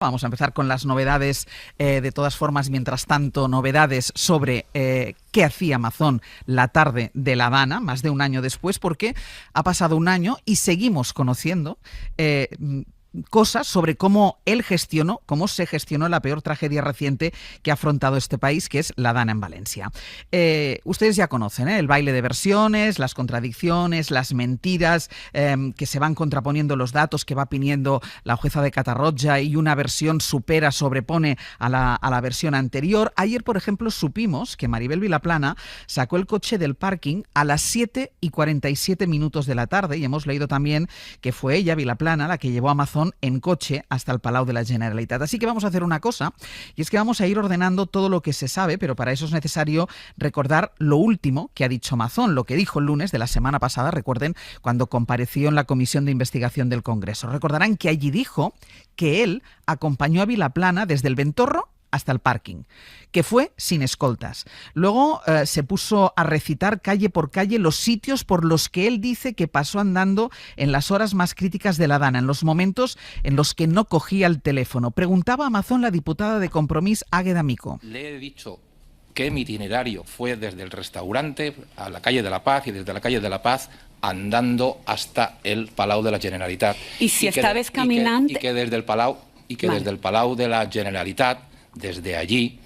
Vamos a empezar con las novedades, de todas formas, mientras tanto, novedades sobre qué hacía Mazón la tarde de La Dana, más de un año después, porque ha pasado un año y seguimos conociendo cosas sobre cómo se gestionó la peor tragedia reciente que ha afrontado este país, que es La Dana en Valencia. Ustedes ya conocen el baile de versiones, las contradicciones, las mentiras, que se van contraponiendo los datos que va pidiendo la jueza de Catarroja, y una versión sobrepone a la versión anterior. Ayer, por ejemplo, supimos que Maribel Vilaplana sacó el coche del parking a las 7:47 de la tarde, y hemos leído también que fue ella, Vilaplana, la que llevó a Mazón en coche hasta el Palau de la Generalitat. Así que vamos a hacer una cosa, y es que vamos a ir ordenando todo lo que se sabe, pero para eso es necesario recordar lo último que ha dicho Mazón, lo que dijo el lunes de la semana pasada, recuerden, cuando compareció en la Comisión de Investigación del Congreso. Recordarán que allí dijo que él acompañó a Vilaplana desde el Ventorro hasta el parking, que fue sin escoltas. Luego se puso a recitar calle por calle los sitios por los que él dice que pasó andando en las horas más críticas de La Dana, en los momentos en los que no cogía el teléfono. Preguntaba a Mazón la diputada de Compromís, Águeda Mico. Le he dicho que mi itinerario fue desde el restaurante a la calle de la Paz, y desde la calle de la Paz andando hasta el Palau de la Generalitat. Y si estabas caminando... Y que desde el Palau desde el Palau de la Generalitat, desde allí,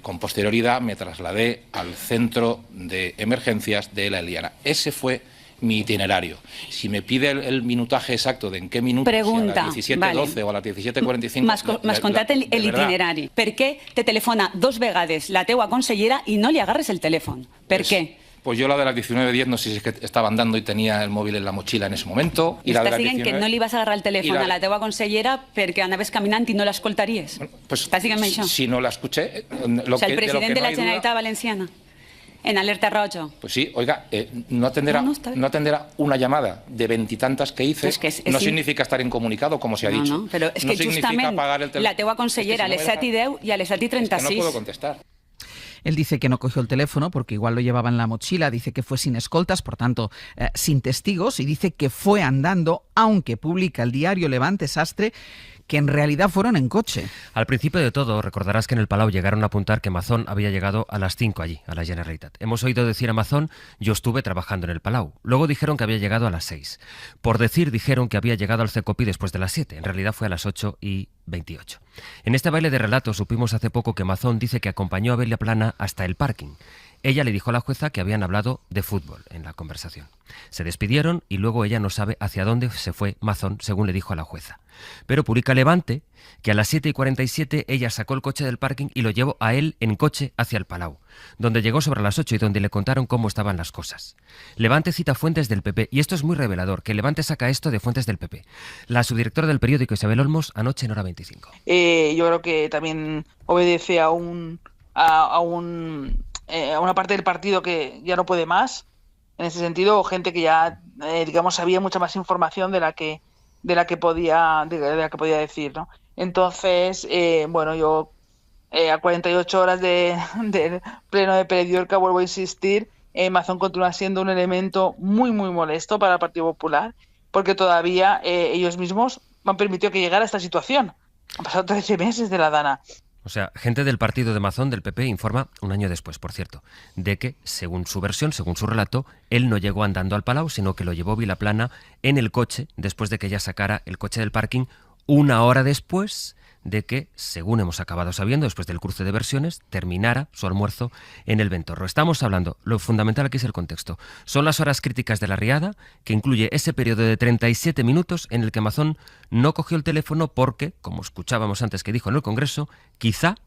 con posterioridad, me trasladé al centro de emergencias de La Eliana. Ese fue mi itinerario. Si me pide el minutaje exacto de en qué minutos, pregunta, si a las 17:12 o a las 17:45... M'has contat el itinerari. Per què te telefona dos vegades la teua consellera i no li agarres el telèfon? Per què? Pues yo la de las 19:10 no sé si es que estaba andando y tenía el móvil en la mochila en ese momento. I estàs dient que no li vas agarrar el telèfon a la teua consellera perquè anaves caminant i no l'escoltaries? Bueno, pues, estàs dient això? Si no la escuché... O sea, el presidente de la Generalitat Valenciana, en alerta roja. Pues sí, oiga, no atenderá una llamada de veintitantas que hice, pues no significa estar incomunicado, como se ha dicho. No, però és que justament la teua consellera a les 7:10 i a les 7:36... Es que no puedo contestar. Él dice que no cogió el teléfono porque igual lo llevaba en la mochila, dice que fue sin escoltas, por tanto, sin testigos, y dice que fue andando, aunque publica el diario Levante Sastre que en realidad fueron en coche. Al principio de todo, recordarás que en el Palau llegaron a apuntar que Mazón había llegado a las 5 allí, a la Generalitat. Hemos oído decir a Mazón, yo estuve trabajando en el Palau. Luego dijeron que había llegado a las 6. Por decir, dijeron que había llegado al CECOPI después de las 7. En realidad fue a las 8:28. En este baile de relatos supimos hace poco que Mazón dice que acompañó a Vilaplana hasta el parking. Ella le dijo a la jueza que habían hablado de fútbol en la conversación. Se despidieron y luego ella no sabe hacia dónde se fue Mazón, según le dijo a la jueza. Pero publica Levante que a las 7:47 ella sacó el coche del parking y lo llevó a él en coche hacia el Palau, donde llegó sobre las 8 y donde le contaron cómo estaban las cosas. Levante cita fuentes del PP, y esto es muy revelador, que Levante saca esto de fuentes del PP. La subdirectora del periódico, Isabel Olmos, anoche en Hora 25. Yo creo que también obedece a una parte del partido que ya no puede más, en ese sentido, o gente que ya, digamos, sabía mucha más información de la que podía decir, ¿no? Entonces, bueno, yo a 48 horas del pleno de Pere-Llorca, vuelvo a insistir, Mazón continúa siendo un elemento muy, muy molesto para el Partido Popular, porque todavía ellos mismos me han permitido que llegara a esta situación. Han pasado 13 meses de La Dana. O sea, gente del partido de Mazón, del PP, informa, un año después, por cierto, de que, según su versión, según su relato, él no llegó andando al Palau, sino que lo llevó Vilaplana en el coche, después de que ella sacara el coche del parking, una hora después de que, según hemos acabado sabiendo, después del cruce de versiones, terminara su almuerzo en el Ventorro. Estamos hablando, lo fundamental aquí es el contexto. Son las horas críticas de la riada, que incluye ese periodo de 37 minutos en el que Mazón no cogió el teléfono porque, como escuchábamos antes que dijo en el Congreso, quizá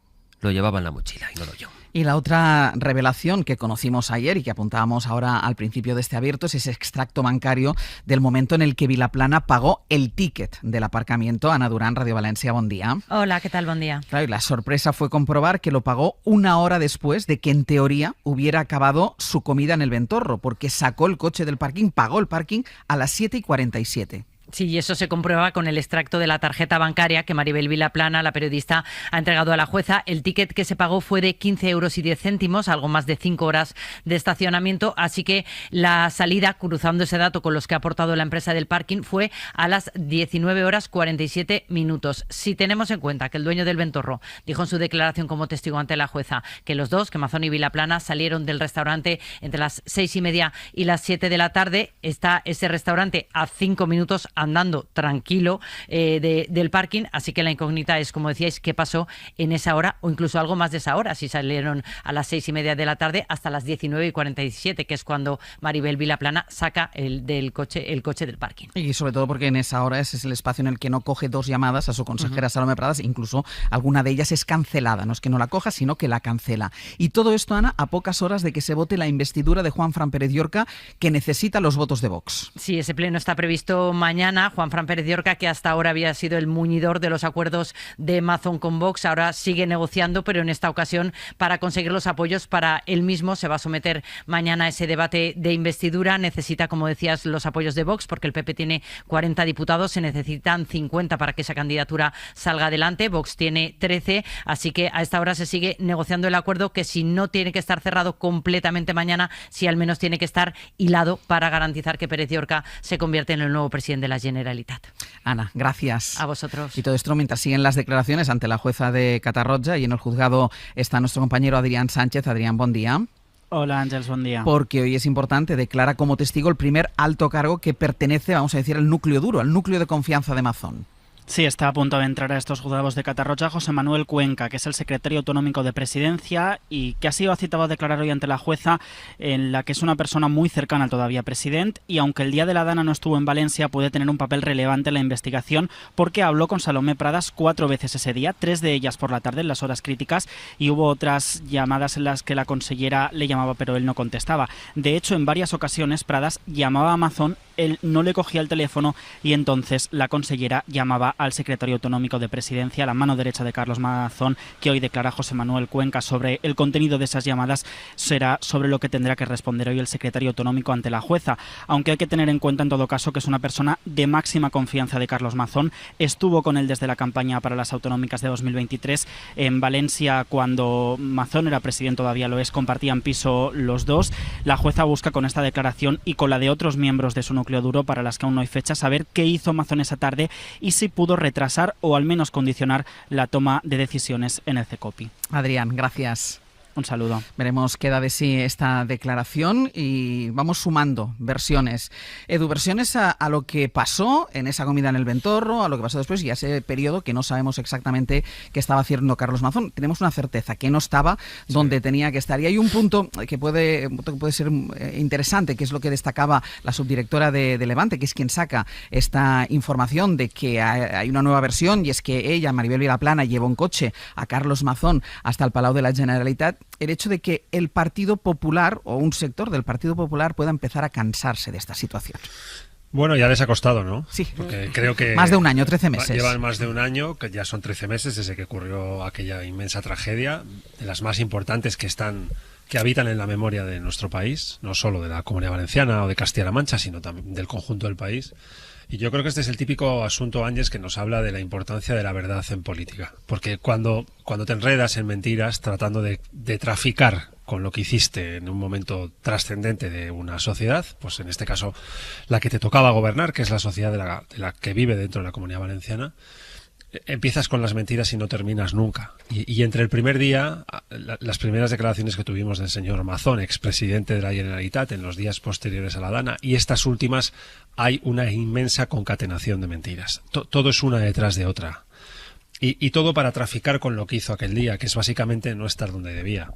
lo llevaba en la mochila y no lo oyó. Y la otra revelación que conocimos ayer y que apuntábamos ahora al principio de este abierto es ese extracto bancario del momento en el que Vilaplana pagó el ticket del aparcamiento. Ana Durán, Radio Valencia, buen día. Hola, ¿qué tal? Buen día. Claro, y la sorpresa fue comprobar que lo pagó una hora después de que en teoría hubiera acabado su comida en el Ventorro, porque sacó el coche del parking, pagó el parking a las 7:47. Sí, y eso se comprueba con el extracto de la tarjeta bancaria que Maribel Vilaplana, la periodista, ha entregado a la jueza. El ticket que se pagó fue de 15,10 €, algo más de 5 horas de estacionamiento. Así que la salida, cruzando ese dato con los que ha aportado la empresa del parking, fue a las 19:47. Si tenemos en cuenta que el dueño del Ventorro dijo en su declaración como testigo ante la jueza que los dos, que Mazón y Vilaplana, salieron del restaurante entre las 6:30 y las 7 de la tarde, está ese restaurante a 5 minutos andando tranquilo del parking, así que la incógnita es, como decíais, qué pasó en esa hora o incluso algo más de esa hora, si salieron a las 6:30 de la tarde hasta las 19:47, que es cuando Maribel Vilaplana saca el coche del parking. Y sobre todo porque en esa hora ese es el espacio en el que no coge 2 llamadas a su consejera Salomé Pradas, incluso alguna de ellas es cancelada, no es que no la coja, sino que la cancela. Y todo esto, Ana, a pocas horas de que se vote la investidura de Juanfran Pérez Llorca, que necesita los votos de Vox. Sí, ese pleno está previsto mañana. Juanfran Pérez Llorca, que hasta ahora había sido el muñidor de los acuerdos de Mazón con Vox, ahora sigue negociando, pero en esta ocasión, para conseguir los apoyos para él mismo, se va a someter mañana a ese debate de investidura. Necesita, como decías, los apoyos de Vox, porque el PP tiene 40 diputados, se necesitan 50 para que esa candidatura salga adelante. Vox tiene 13, así que a esta hora se sigue negociando el acuerdo, que si no tiene que estar cerrado completamente mañana, si al menos tiene que estar hilado para garantizar que Pérez Llorca se convierte en el nuevo presidente de la Generalitat. Ana, gracias. A vosotros. Y todo esto mientras siguen las declaraciones ante la jueza de Catarroja, y en el juzgado está nuestro compañero Adrián Sánchez. Adrián, buen día. Hola Ángels, buen día. Porque hoy es importante, declara como testigo el primer alto cargo que pertenece, vamos a decir, al núcleo duro, al núcleo de confianza de Mazón. Sí, está a punto de entrar a estos juzgados de Catarroja José Manuel Cuenca, que es el secretario autonómico de Presidencia y que ha sido citado a declarar hoy ante la jueza, en la que es una persona muy cercana al todavía presidente, y aunque el día de la Dana no estuvo en Valencia, puede tener un papel relevante en la investigación porque habló con Salomé Pradas 4 veces ese día, 3 de ellas por la tarde en las horas críticas, y hubo otras llamadas en las que la consellera le llamaba pero él no contestaba. De hecho, en varias ocasiones Pradas llamaba a Mazón, él no le cogía el teléfono y entonces la consellera llamaba al secretario autonómico de Presidencia, la mano derecha de Carlos Mazón, que hoy declara José Manuel Cuenca sobre el contenido de esas llamadas. Será sobre lo que tendrá que responder hoy el secretario autonómico ante la jueza, aunque hay que tener en cuenta en todo caso que es una persona de máxima confianza de Carlos Mazón. Estuvo con él desde la campaña para las autonómicas de 2023 en Valencia, cuando Mazón era presidente, todavía lo es, compartían piso los dos. La jueza busca con esta declaración y con la de otros miembros de su núcleo duro, para las que aún no hay fecha, saber qué hizo Mazón esa tarde y si pudo retrasar o al menos condicionar la toma de decisiones en el CECOPI. Adrián, gracias. Un saludo. Veremos qué da de sí esta declaración y vamos sumando versiones. Edu, versiones a lo que pasó en esa comida en el Ventorro, a lo que pasó después y a ese periodo que no sabemos exactamente qué estaba haciendo Carlos Mazón. Tenemos una certeza, que no estaba donde tenía que estar. Y hay un punto que puede ser interesante, que es lo que destacaba la subdirectora de Levante, que es quien saca esta información de que hay una nueva versión, y es que ella, Maribel Vilaplana, llevó en coche a Carlos Mazón hasta el Palau de la Generalitat. El hecho de que el Partido Popular o un sector del Partido Popular pueda empezar a cansarse de esta situación. Bueno, ya les ha costado, ¿no? Sí. Porque creo que... Más de un año, 13 meses. Llevan más de un año, que ya son 13 meses desde que ocurrió aquella inmensa tragedia, de las más importantes que habitan en la memoria de nuestro país, no solo de la Comunidad Valenciana o de Castilla-La Mancha, sino también del conjunto del país. Y yo creo que este es el típico asunto, Ángels, que nos habla de la importancia de la verdad en política. Porque cuando te enredas en mentiras tratando de traficar con lo que hiciste en un momento trascendente de una sociedad, pues en este caso la que te tocaba gobernar, que es la sociedad de la que vive dentro de la Comunidad Valenciana, empiezas con las mentiras y no terminas nunca. Y entre el primer día, las primeras declaraciones que tuvimos del señor Mazón, expresidente de la Generalitat, en los días posteriores a la Dana, y estas últimas, hay una inmensa concatenación de mentiras. Todo es una detrás de otra. Y todo para traficar con lo que hizo aquel día, que es básicamente no estar donde debía.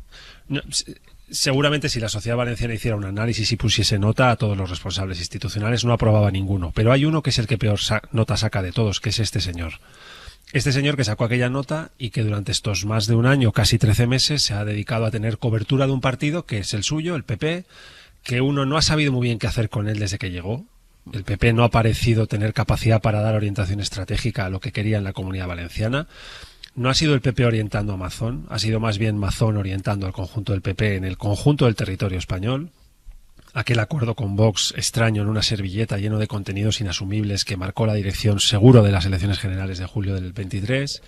Seguramente si la sociedad valenciana hiciera un análisis y pusiese nota a todos los responsables institucionales, no aprobaba ninguno. Pero hay uno que es el que peor nota saca de todos, que es este señor. Este señor que sacó aquella nota y que durante estos más de un año, casi 13 meses, se ha dedicado a tener cobertura de un partido que es el suyo, el PP, que uno no ha sabido muy bien qué hacer con él desde que llegó. El PP no ha parecido tener capacidad para dar orientación estratégica a lo que quería en la Comunidad Valenciana. No ha sido el PP orientando a Mazón, ha sido más bien Mazón orientando al conjunto del PP en el conjunto del territorio español. aquel acuerdo con Vox extraño en una servilleta lleno de contenidos inasumibles que marcó la dirección seguro de las elecciones generales de julio del 23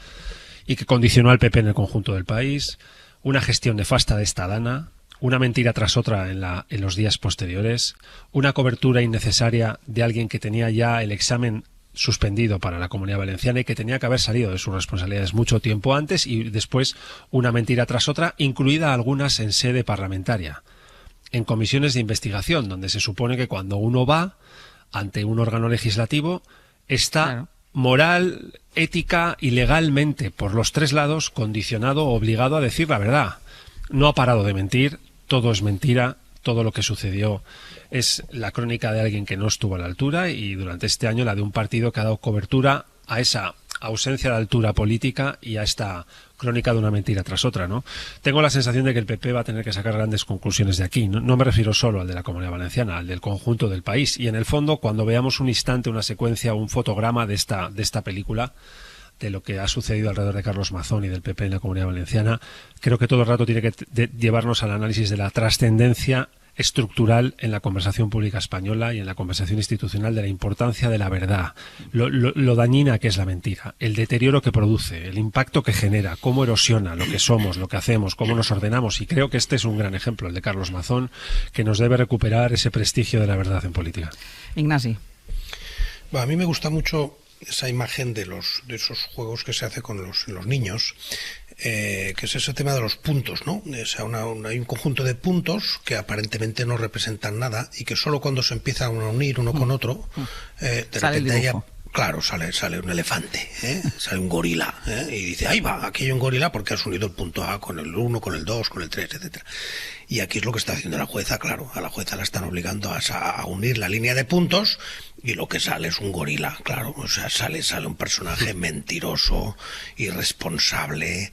y que condicionó al PP en el conjunto del país, una gestión nefasta de esta Dana, una mentira tras otra en los días posteriores, una cobertura innecesaria de alguien que tenía ya el examen suspendido para la Comunidad Valenciana y que tenía que haber salido de sus responsabilidades mucho tiempo antes, y después una mentira tras otra, incluida algunas en sede parlamentaria, en comisiones de investigación, donde se supone que cuando uno va ante un órgano legislativo está moral, ética y legalmente por los tres lados condicionado o obligado a decir la verdad. No ha parado de mentir, todo es mentira, todo lo que sucedió es la crónica de alguien que no estuvo a la altura, y durante este año la de un partido que ha dado cobertura a esa ausencia de altura política y a esta crónica de una mentira tras otra, ¿no? Tengo la sensación de que el PP va a tener que sacar grandes conclusiones de aquí. No me refiero solo al de la Comunidad Valenciana, al del conjunto del país. Y en el fondo, cuando veamos un instante, una secuencia, un fotograma de esta película, de lo que ha sucedido alrededor de Carlos Mazón y del PP en la Comunidad Valenciana, creo que todo el rato tiene que llevarnos al análisis de la trascendencia estructural en la conversación pública española y en la conversación institucional de la importancia de la verdad, lo dañina que es la mentira, el deterioro que produce, el impacto que genera, cómo erosiona lo que somos, lo que hacemos, cómo nos ordenamos, y creo que este es un gran ejemplo, el de Carlos Mazón, que nos debe recuperar ese prestigio de la verdad en política. Ignasi. Bueno, a mí me gusta mucho esa imagen de esos juegos que se hace con los niños, que es ese tema de los puntos, ¿no? O sea, hay un conjunto de puntos que aparentemente no representan nada y que solo cuando se empiezan a unir uno con otro, de repente haya... Claro, sale un elefante, sale un gorila, y dice, ahí va, aquí hay un gorila porque has unido el punto A con el 1, con el 2, con el 3, etcétera. Y aquí es lo que está haciendo la jueza, claro, a la jueza la están obligando a unir la línea de puntos, y lo que sale es un gorila, claro, o sea, sale un personaje mentiroso, irresponsable,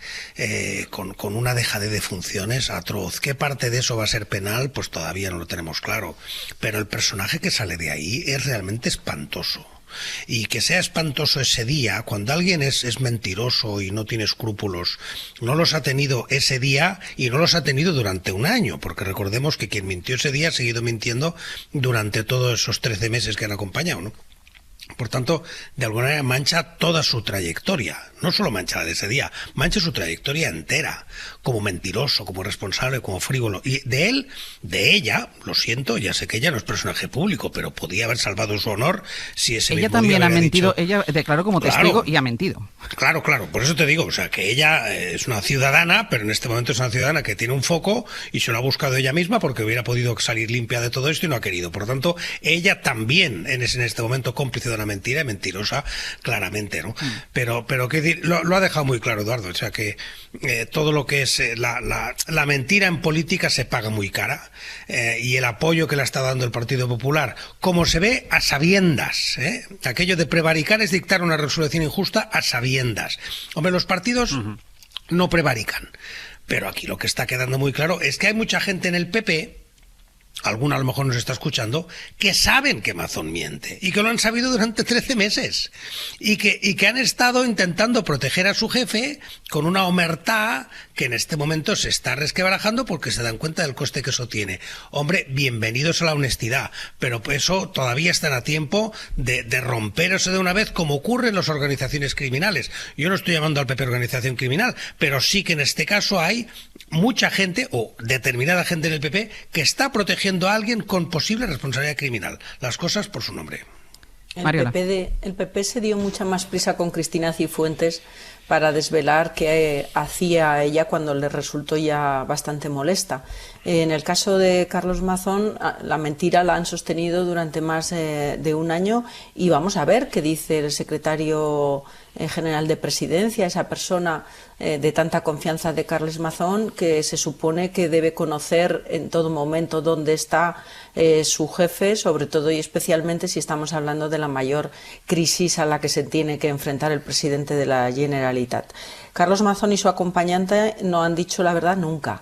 con una dejadez de funciones atroz. ¿Qué parte de eso va a ser penal? Pues todavía no lo tenemos claro, pero el personaje que sale de ahí es realmente espantoso. Y que sea espantoso ese día, cuando alguien es mentiroso y no tiene escrúpulos, no los ha tenido ese día y no los ha tenido durante un año, porque recordemos que quien mintió ese día ha seguido mintiendo durante todos esos 13 meses que han acompañado, ¿no? Por tanto, de alguna manera mancha toda su trayectoria, no solo mancha la de ese día, mancha su trayectoria entera, como mentiroso, como responsable, como frívolo. Y de él, de ella, lo siento, ya sé que ella no es personaje público, pero podía haber salvado su honor si ese ella mismo día también ha mentido, dicho... ella declaró como testigo y ha mentido. Claro, por eso te digo, o sea, que ella es una ciudadana, pero en este momento es una ciudadana que tiene un foco y se lo ha buscado ella misma porque hubiera podido salir limpia de todo esto y no ha querido. Por lo tanto, ella también es en este momento cómplice de una mentira y mentirosa, claramente, ¿no? Pero ¿qué decir? Lo ha dejado muy claro Eduardo, o sea que todo lo que es la mentira en política se paga muy cara, y el apoyo que le está dando el Partido Popular, como se ve a sabiendas, aquello de prevaricar es dictar una resolución injusta a sabiendas. Hombre, los partidos no prevarican, pero aquí lo que está quedando muy claro es que hay mucha gente en el PP, alguna a lo mejor nos está escuchando, que saben que Mazón miente y que lo han sabido durante 13 meses y que han estado intentando proteger a su jefe con una omertá que en este momento se está resquebrajando porque se dan cuenta del coste que eso tiene. Hombre, bienvenidos a la honestidad, pero eso todavía están a tiempo de romper eso de una vez, como ocurre en las organizaciones criminales. Yo no estoy llamando al PP organización criminal, pero sí que en este caso hay mucha gente o determinada gente en el PP que está protegiendo a alguien con posible responsabilidad criminal. Las cosas por su nombre. El PP se dio mucha más prisa con Cristina Cifuentes para desvelar qué hacía ella cuando le resultó ya bastante molesta. En el caso de Carlos Mazón, la mentira la han sostenido durante más de un año, y vamos a ver qué dice el secretario general de Presidencia, esa persona de tanta confianza de Carlos Mazón, que se supone que debe conocer en todo momento dónde está su jefe, sobre todo y especialmente si estamos hablando de la mayor crisis a la que se tiene que enfrentar el presidente de la Generalitat. Carlos Mazón y su acompañante no han dicho la verdad nunca.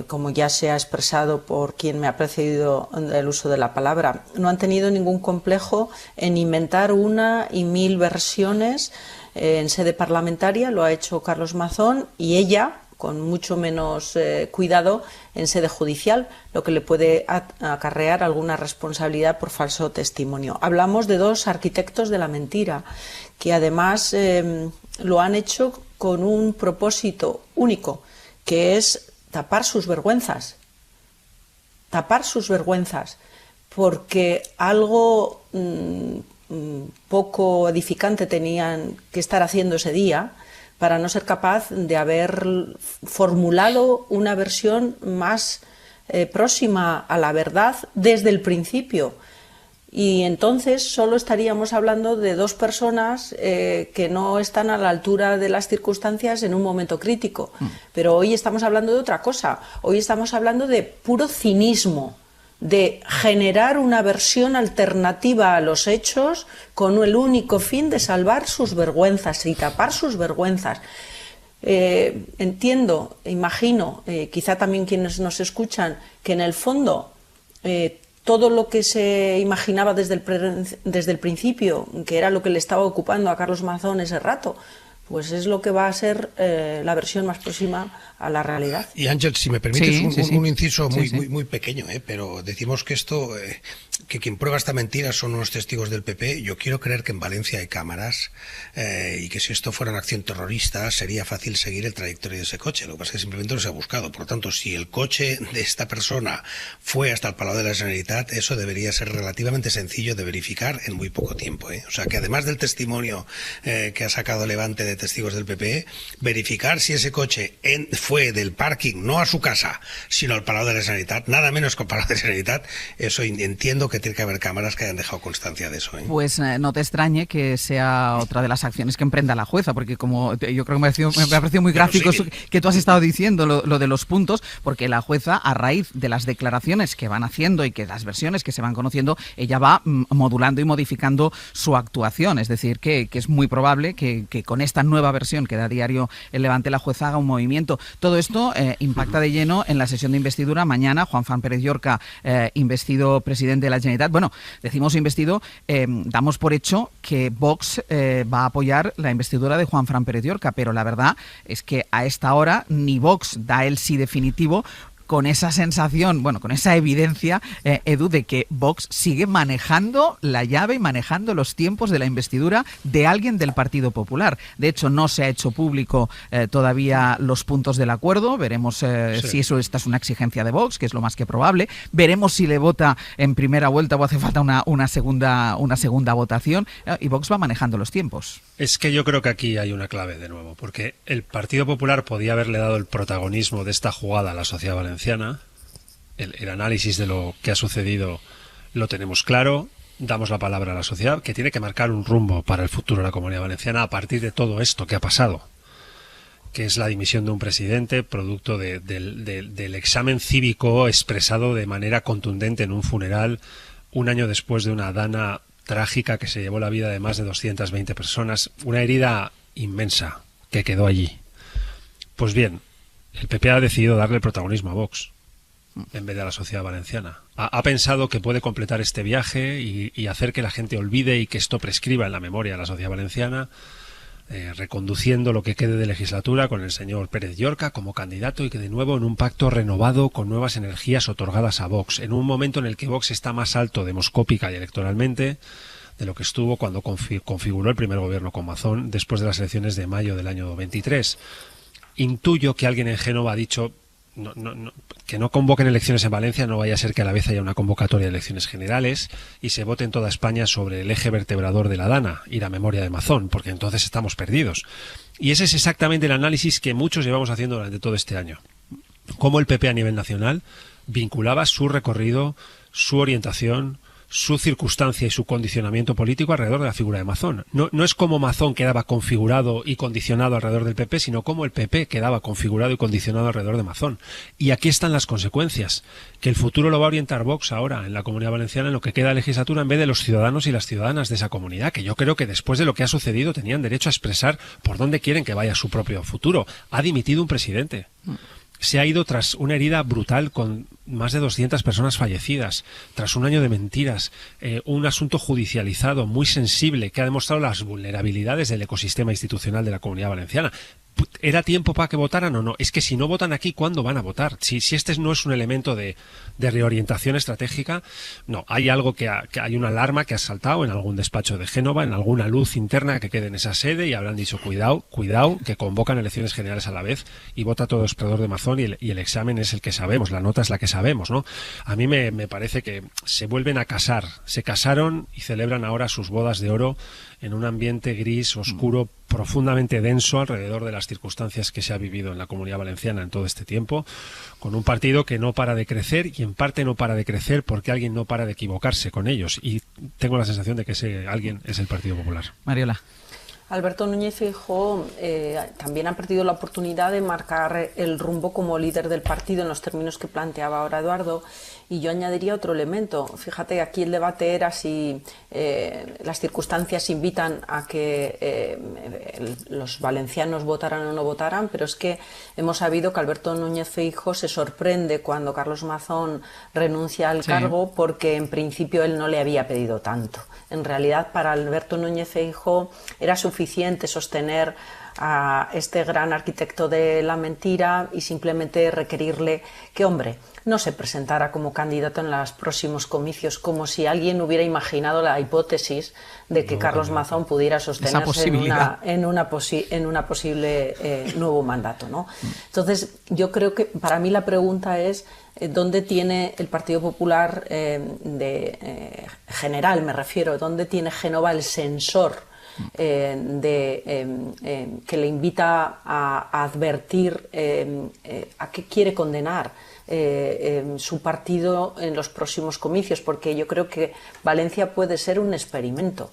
Como ya se ha expresado por quien me ha precedido el uso de la palabra, no han tenido ningún complejo en inventar 1 y 1000 versiones en sede parlamentaria. Lo ha hecho Carlos Mazón y ella, con mucho menos cuidado en sede judicial, lo que le puede acarrear alguna responsabilidad por falso testimonio. Hablamos de 2 arquitectos de la mentira, que además lo han hecho con un propósito único, que es tapar sus vergüenzas, porque algo poco edificante tenían que estar haciendo ese día para no ser capaz de haber formulado una versión más próxima a la verdad desde el principio. Y entonces solo estaríamos hablando de 2 personas que no están a la altura de las circunstancias en un momento crítico. Pero hoy estamos hablando de otra cosa. Hoy estamos hablando de puro cinismo, de generar una versión alternativa a los hechos con el único fin de salvar sus vergüenzas y tapar sus vergüenzas. Entiendo, imagino, quizá también quienes nos escuchan, que en el fondo todo lo que se imaginaba desde el principio, que era lo que le estaba ocupando a Carlos Mazón ese rato, pues es lo que va a ser la versión más próxima a la realidad. Y Ángel, si me permites un inciso muy pequeño, pero decimos que que quien prueba esta mentira son unos testigos del PP. Yo quiero creer que en Valencia hay cámaras y que si esto fuera una acción terrorista sería fácil seguir el trayectorio de ese coche. Lo que pasa es que simplemente no se ha buscado. Por lo tanto, si el coche de esta persona fue hasta el Palau de la Generalitat, eso debería ser relativamente sencillo de verificar en muy poco tiempo. O sea, que además del testimonio que ha sacado Levante de testigos del PP, verificar si ese coche fue del parking, no a su casa, sino al Palau de la Generalitat, nada menos que al Palau de la Generalitat, eso entiendo que tiene que haber cámaras que hayan dejado constancia de eso. Pues no te extrañe que sea otra de las acciones que emprenda la jueza, porque como yo creo que me ha parecido muy gráfico eso que tú has estado diciendo, lo de los puntos, porque la jueza, a raíz de las declaraciones que van haciendo y que las versiones que se van conociendo, ella va modulando y modificando su actuación. Es decir, que es muy probable que con esta nueva versión que da diario el Levante, la jueza haga un movimiento. Todo esto impacta de lleno en la sesión de investidura. Mañana, Juanfran Pérez Llorca, investido presidente de la Generalitat. Bueno, decimos investido, damos por hecho que Vox va a apoyar la investidura de Juanfran Pérez Llorca, pero la verdad es que a esta hora ni Vox da el sí definitivo, con esa sensación, con esa evidencia, Edu, de que Vox sigue manejando la llave y manejando los tiempos de la investidura de alguien del Partido Popular. De hecho, no se ha hecho público todavía los puntos del acuerdo. Veremos si esta es una exigencia de Vox, que es lo más que probable. Veremos si le vota en primera vuelta o hace falta una segunda votación. Y Vox va manejando los tiempos. Es que yo creo que aquí hay una clave de nuevo, porque el Partido Popular podía haberle dado el protagonismo de esta jugada a la sociedad valenciana. El análisis de lo que ha sucedido lo tenemos claro. Damos la palabra a la sociedad, que tiene que marcar un rumbo para el futuro de la Comunidad Valenciana a partir de todo esto que ha pasado, que es la dimisión de un presidente producto del examen cívico expresado de manera contundente en un funeral un año después de una dana trágica que se llevó la vida de más de 220 personas, una herida inmensa que quedó allí. Pues bien, el PP ha decidido darle el protagonismo a Vox en vez de a la sociedad valenciana. Ha pensado que puede completar este viaje y hacer que la gente olvide y que esto prescriba en la memoria de la sociedad valenciana, reconduciendo lo que quede de legislatura con el señor Pérez Llorca como candidato y que de nuevo en un pacto renovado con nuevas energías otorgadas a Vox, en un momento en el que Vox está más alto demoscópica y electoralmente de lo que estuvo cuando configuró el primer gobierno con Mazón después de las elecciones de mayo del año 23. Intuyo que alguien en Génova ha dicho que no convoquen elecciones en Valencia, no vaya a ser que a la vez haya una convocatoria de elecciones generales y se vote en toda España sobre el eje vertebrador de la dana y la memoria de Mazón, porque entonces estamos perdidos. Y ese es exactamente el análisis que muchos llevamos haciendo durante todo este año. Cómo el PP a nivel nacional vinculaba su recorrido, su orientación, su circunstancia y su condicionamiento político alrededor de la figura de Mazón. No es como Mazón quedaba configurado y condicionado alrededor del PP, sino como el PP quedaba configurado y condicionado alrededor de Mazón. Y aquí están las consecuencias, que el futuro lo va a orientar Vox ahora en la Comunidad Valenciana, en lo que queda de legislatura, en vez de los ciudadanos y las ciudadanas de esa comunidad, que yo creo que después de lo que ha sucedido tenían derecho a expresar por dónde quieren que vaya su propio futuro. Ha dimitido un presidente. Se ha ido tras una herida brutal con más de 200 personas fallecidas, tras un año de mentiras, un asunto judicializado muy sensible que ha demostrado las vulnerabilidades del ecosistema institucional de la Comunidad Valenciana. ¿era tiempo para que votaran o no? Es que si no votan aquí, ¿cuándo van a votar? Si este no es un elemento de reorientación estratégica, no, hay algo que hay una alarma que ha saltado en algún despacho de Génova, en alguna luz interna que quede en esa sede, y habrán dicho, cuidado, que convocan elecciones generales a la vez y vota todo explorador de Mazón, y el examen es el que sabemos, la nota es la que sabemos, ¿no? A mí me parece que se vuelven a casar, se casaron y celebran ahora sus bodas de oro en un ambiente gris, oscuro, profundamente denso alrededor de las circunstancias que se ha vivido en la Comunidad Valenciana en todo este tiempo, con un partido que no para de crecer, y en parte no para de crecer porque alguien no para de equivocarse con ellos, y tengo la sensación de que ese alguien es el Partido Popular. Mariola. Alberto Núñez Feijóo también ha perdido la oportunidad de marcar el rumbo como líder del partido en los términos que planteaba ahora Eduardo, y yo añadiría otro elemento. Fíjate, aquí el debate era si las circunstancias invitan a que los valencianos votaran o no votaran, pero es que hemos sabido que Alberto Núñez Feijóo se sorprende cuando Carlos Mazón renuncia al cargo, porque en principio él no le había pedido tanto. En realidad, para Alberto Núñez Feijóo era suficiente sostener a este gran arquitecto de la mentira y simplemente requerirle que, hombre, no se presentara como candidato en los próximos comicios, como si alguien hubiera imaginado la hipótesis de que Carlos Mazón pudiera sostenerse en una posible nuevo mandato, ¿no? Entonces, yo creo que para mí la pregunta es ¿dónde tiene el Partido Popular general, me refiero, dónde tiene Génova el sensor que le invita a advertir a qué quiere condenar su partido en los próximos comicios? Porque yo creo que Valencia puede ser un experimento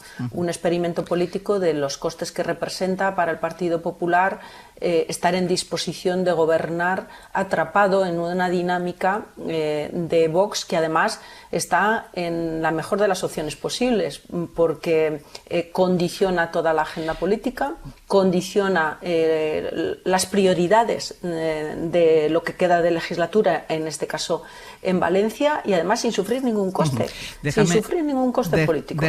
político de los costes que representa para el Partido Popular estar en disposición de gobernar atrapado en una dinámica de Vox que además está en la mejor de las opciones posibles, porque condiciona toda la agenda política, condiciona las prioridades de lo que queda de legislatura, en este caso en Valencia, y además sin sufrir ningún coste, político.